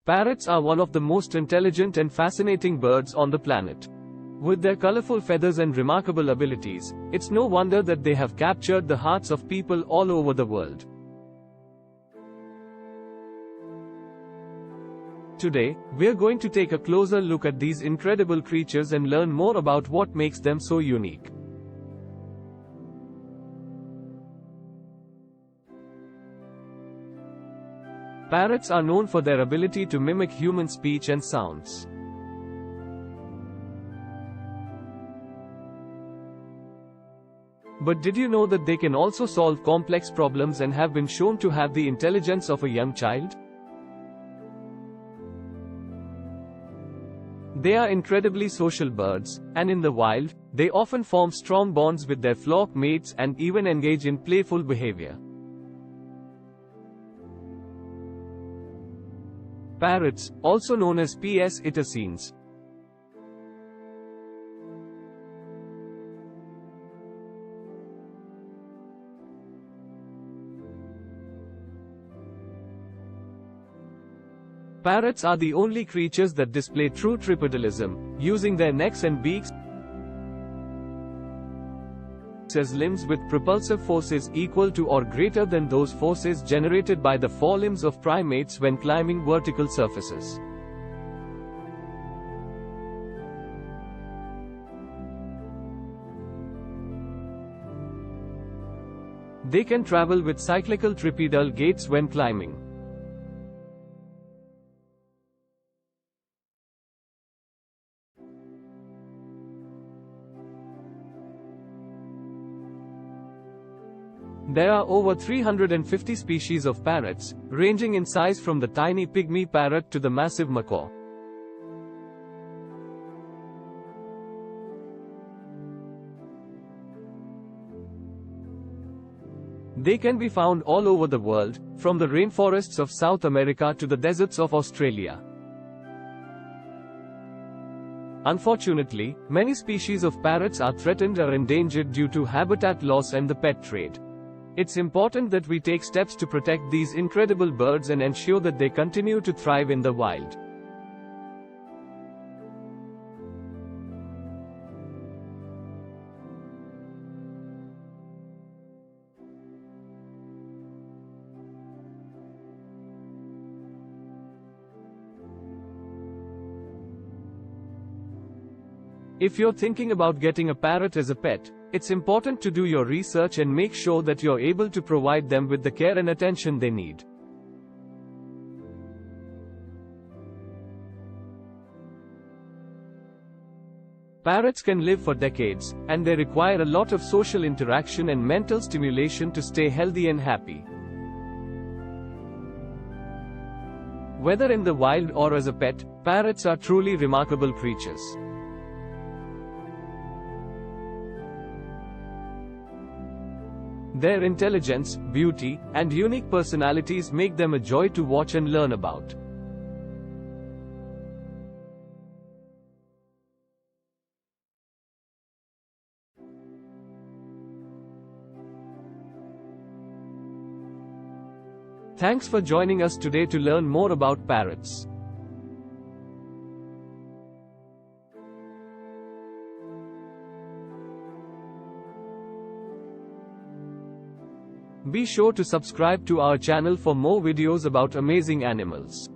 Parrots are one of the most intelligent and fascinating birds on the planet. With their colorful feathers and remarkable abilities, it's no wonder that they have captured the hearts of people all over the world. Today, we're going to take a closer look at these incredible creatures and learn more about what makes them so unique. Parrots are known for their ability to mimic human speech and sounds. But did you know that they can also solve complex problems and have been shown to have the intelligence of a young child? They are incredibly social birds, and in the wild, they often form strong bonds with their flock mates and even engage in playful behavior. Parrots, also known as P.S. itacines, Parrots are the only creatures that display true tripedalism, using their necks and beaks as limbs with propulsive forces equal to or greater than those forces generated by the forelimbs of primates when climbing vertical surfaces. They can travel with cyclical tripedal gaits when climbing. There are over 350 species of parrots, ranging in size from the tiny pygmy parrot to the massive macaw. They can be found all over the world, from the rainforests of South America to the deserts of Australia. Unfortunately, many species of parrots are threatened or endangered due to habitat loss and the pet trade. It's important that we take steps to protect these incredible birds and ensure that they continue to thrive in the wild. If you're thinking about getting a parrot as a pet, it's important to do your research and make sure that you're able to provide them with the care and attention they need. Parrots can live for decades, and they require a lot of social interaction and mental stimulation to stay healthy and happy. Whether in the wild or as a pet, parrots are truly remarkable creatures. Their intelligence, beauty, and unique personalities make them a joy to watch and learn about. Thanks for joining us today to learn more about parrots. Be sure to subscribe to our channel for more videos about amazing animals.